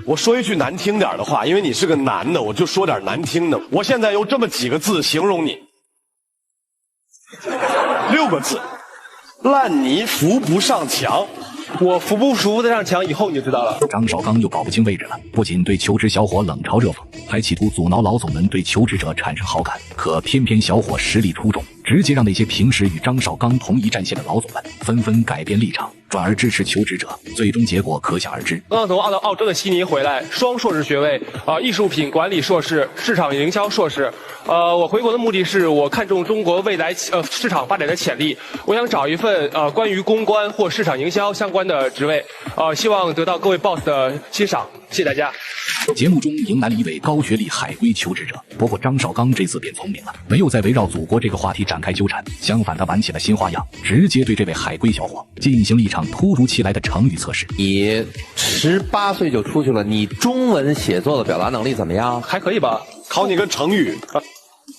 我说一句难听点的话，因为你是个男的，我就说点难听的。我现在用这么几个字形容你，6个字：烂泥扶不上墙。我扶不扶得上墙，以后你就知道了。张绍刚又搞不清位置了，不仅对求职小伙冷嘲热讽，还企图阻挠老总们对求职者产生好感。可偏偏小伙实力出众，直接让那些平时与张绍刚同一战线的老总们纷纷改变立场，转而支持求职者。最终结果可想而知。刚从澳洲的悉尼回来，双硕士学位，艺术品管理硕士，市场营销硕士。我回国的目的是我看中中国未来市场发展的潜力，我想找一份关于公关或市场营销相关的职位，希望得到各位 boss 的欣赏，谢谢大家。节目中迎来了一位高学历海归求职者，不过张绍刚这次变聪明了，没有再围绕祖国这个话题展开纠缠，相反他玩起了新花样，直接对这位海归小伙进行了一场突如其来的成语测试。你18岁就出去了，你中文写作的表达能力怎么样？还可以吧。考你个成语，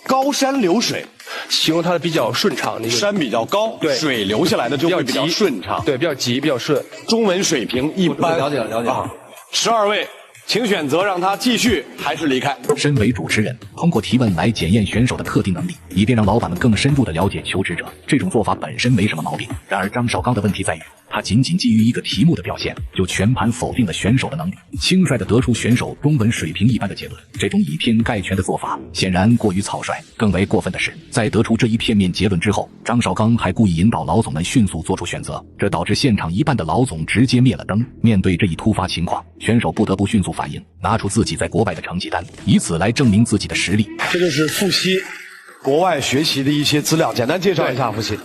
高山流水，形容它的比较顺畅。那个山比较高，对，水流下来的就会比较顺畅，对，比较急，比较顺。中文水平一般。了解了。12位。请选择让他继续还是离开。身为主持人，通过提问来检验选手的特定能力，以便让老板们更深入地了解求职者，这种做法本身没什么毛病。然而张绍刚的问题在于，他仅基于一个题目的表现，就全盘否定了选手的能力，轻率地得出选手中文水平一般的结论。这种以偏概全的做法显然过于草率。更为过分的是，在得出这一片面结论之后，张绍刚还故意引导老总们迅速做出选择，这导致现场一半的老总直接灭了灯。面对这一突发情况，选手不得不迅速反应，拿出自己在国外的成绩单，以此来证明自己的实力。这就是复习国外学习的一些资料，简单介绍一下复习。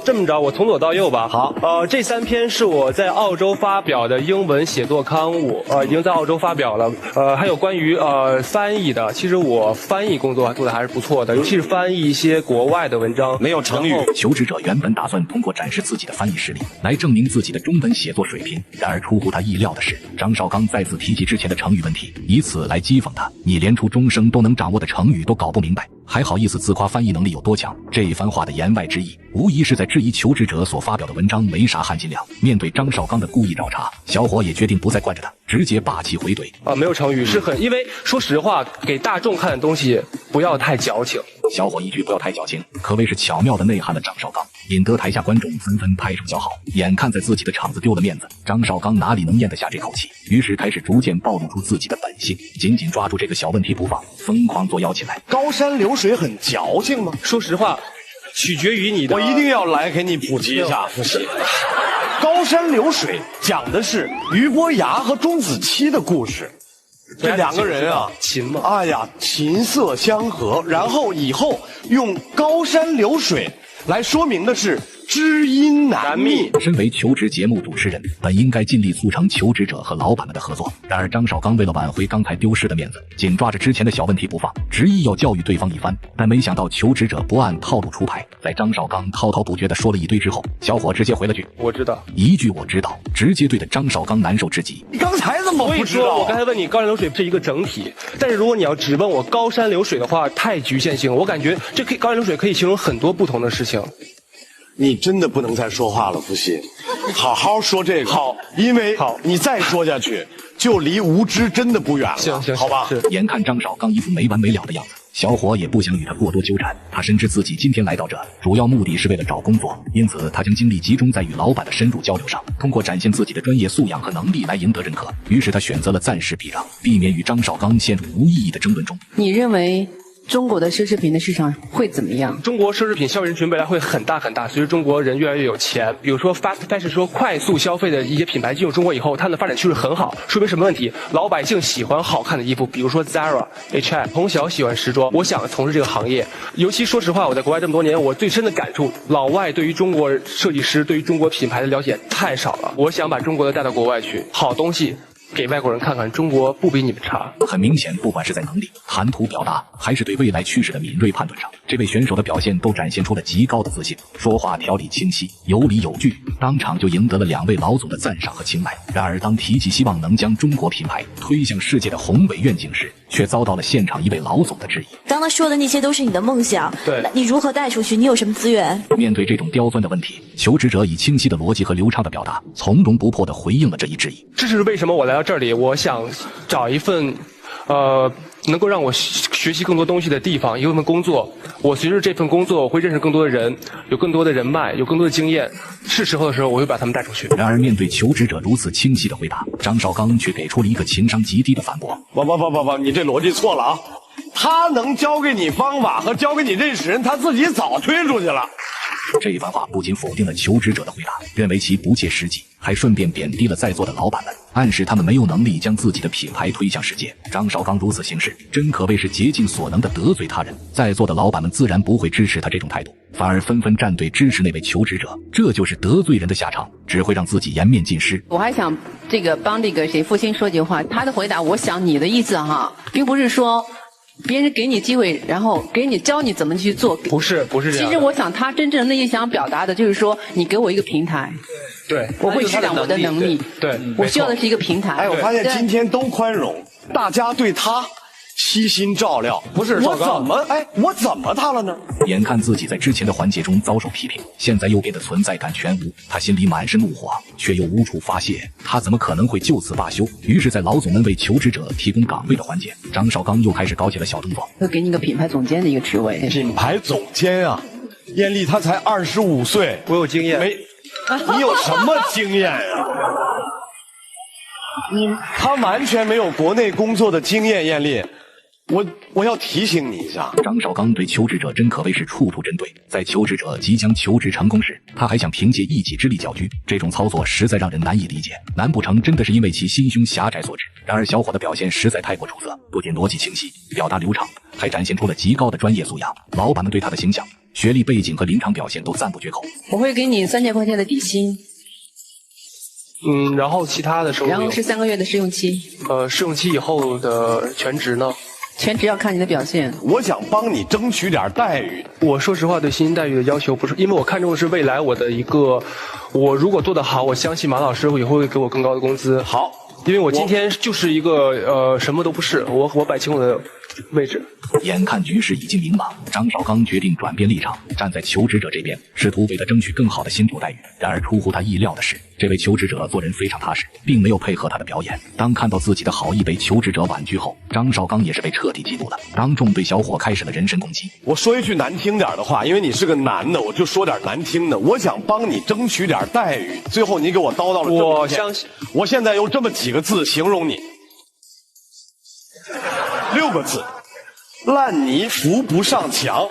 这么着，我从左到右吧。好，这3篇是我在澳洲发表的英文写作刊物，已经在澳洲发表了。还有关于翻译的，其实我翻译工作做的还是不错的，尤其是翻译一些国外的文章。没有成语。求职者原本打算通过展示自己的翻译实力来证明自己的中文写作水平，然而出乎他意料的是，张绍刚再次提起之前的成语问题，以此来讥讽他：你连初中生都能掌握的成语都搞不明白，还好意思自夸翻译能力有多强？这一番话的言外之意，无疑是在质疑求职者所发表的文章没啥含金量。面对张绍刚的故意找茬，小伙也决定不再惯着他，直接霸气回怼：没有成语，是因为说实话，给大众看的东西不要太矫情。小伙一句不要太矫情，可谓是巧妙地内涵了张绍刚，引得台下观众纷纷拍手叫好。眼看在自己的场子丢了面子，张绍刚哪里能咽得下这口气，于是开始逐渐暴露出自己的本性，紧抓住这个小问题不放，疯狂作妖起来。高山流水很矫情吗？说实话，取决于你的。我一定要来给你普及一下。高山流水讲的是俞伯牙和钟子期的故事。这2个人啊，琴嘛，哎呀，琴瑟相和，然后以后用高山流水来说明的是知音难觅。身为求职节目主持人，本应该尽力促成求职者和老板们的合作，然而张绍刚为了挽回刚才丢失的面子，紧抓着之前的小问题不放，执意要教育对方一番。但没想到求职者不按套路出牌，在张绍刚滔滔不绝地说了一堆之后，小伙直接回了句：我知道。一句我知道，直接对着张绍刚难受至极。你刚才怎么不知道？所以说我刚才问你高山流水是一个整体，但是如果你要只问我高山流水的话，太局限性。我感觉这高山流水可以形容很多不同的事情。你真的不能再说话了，复习，好好说这个。好，因为你再说下去，就离无知真的不远了。行，好吧。眼看张绍刚一副没完没了的样子，小伙也不想与他过多纠缠。他深知自己今天来到这，主要目的是为了找工作，因此他将精力集中在与老板的深入交流上，通过展现自己的专业素养和能力来赢得认可。于是他选择了暂时避让，避免与张绍刚陷入无意义的争论中。你认为中国的奢侈品的市场会怎么样？中国奢侈品消费人群未来会很大很大，随着中国人越来越有钱，比如说 fast fashion 说快速消费的一些品牌进入中国以后，它们的发展趋势很好，说明什么问题？老百姓喜欢好看的衣服，比如说 Zara、H&M， 从小喜欢时装，我想从事这个行业。尤其说实话，我在国外这么多年，我最深的感触，老外对于中国设计师、对于中国品牌的了解太少了。我想把中国的带到国外去，好东西给外国人看看，中国不比你们差。很明显，不管是在能力、谈吐表达，还是对未来趋势的敏锐判断上，这这位选手的表现都展现出了极高的自信，说话条理清晰，有理有据，当场就赢得了2位老总的赞赏和青睐。然而，当提起希望能将中国品牌推向世界的宏伟愿景时，却遭到了现场一位老总的质疑。刚刚说的那些都是你的梦想，对，你如何带出去？你有什么资源？面对这种刁钻的问题，求职者以清晰的逻辑和流畅的表达，从容不迫地回应了这一质疑。这是为什么我来到这里，我想找一份能够让我学习更多东西的地方，一份工作。我随着这份工作，我会认识更多的人，有更多的人脉，有更多的经验。是时候的时候，我会把他们带出去。然而，面对求职者如此清晰的回答，张绍刚却给出了一个情商极低的反驳。不，你这逻辑错了啊！他能教给你方法和教给你认识人，他自己早推出去了。这一番话不仅否定了求职者的回答，认为其不切实际，还顺便贬低了在座的老板们，暗示他们没有能力将自己的品牌推向世界。张绍刚如此行事，真可谓是竭尽所能的得罪他人。在座的老板们自然不会支持他这种态度，反而纷纷站队支持那位求职者。这就是得罪人的下场，只会让自己颜面尽失。我还想帮复兴说句话，他的回答，我想你的意思哈，并不是说别人给你机会，然后教你怎么去做，不是这样。其实我想他真正内心想表达的就是说，你给我一个平台，对，我会施展我的能力，对，我需要的是一个平台。我发现今天都宽容，大家对他悉心照料。不是我怎么他了呢？眼看自己在之前的环节中遭受批评，现在又变得存在感全无，他心里满是怒火，却又无处发泄，他怎么可能会就此罢休？于是，在老总们为求职者提供岗位的环节，张绍刚又开始搞起了小动作，会给你个品牌总监的一个职位。品牌总监啊，艳丽她才25岁，我有经验。你有什么经验啊？他完全没有国内工作的经验，艳丽。我要提醒你一下，张绍刚对求职者真可谓是处处针对。在求职者即将求职成功时，他还想凭借一己之力搅局，这种操作实在让人难以理解。难不成真的是因为其心胸狭窄所致？然而小伙的表现实在太过出色，不仅逻辑清晰，表达流畅，还展现出了极高的专业素养。老板们对他的形象、学历背景和临场表现都赞不绝口。我会给你3000块钱的底薪。然后其他的收入，然后是3个月的试用期。试用期以后的全职呢？全职要看你的表现。我想帮你争取点待遇。我说实话，对薪金待遇的要求不是，因为我看重的是未来我的一个，我如果做得好，我相信马老师以后会给我更高的工资。好，因为我今天就是一个什么都不是，我摆清我的位置。眼看局势已经明朗，张绍刚决定转变立场，站在求职者这边，试图为他争取更好的薪酬待遇。然而出乎他意料的是，这位求职者做人非常踏实，并没有配合他的表演。当看到自己的好意被求职者婉拒后，张绍刚也是被彻底激怒了，当众对小伙开始了人身攻击。我说一句难听点的话，因为你是个男的，我就说点难听的。我想帮你争取点待遇，最后你给我叨叨了这么多天。我相信，我现在用这么几个字形容你，6个字。烂泥扶不上墙，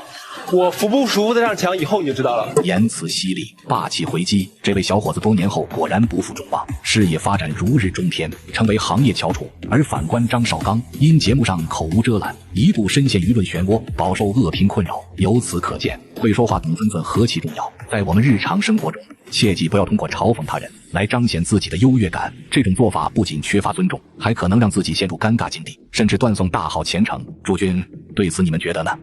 我扶不得上墙，以后你就知道了。言辞犀利，霸气回击，这位小伙子多年后果然不负众望，事业发展如日中天，成为行业翘楚。而反观张绍刚，因节目上口无遮拦，一度深陷舆论漩涡，饱受恶评困扰。由此可见，会说话懂分寸何其重要。在我们日常生活中，切记不要通过嘲讽他人来彰显自己的优越感，这种做法不仅缺乏尊重，还可能让自己陷入尴尬境地，甚至断送大好前程。诸君，对此你们觉得呢？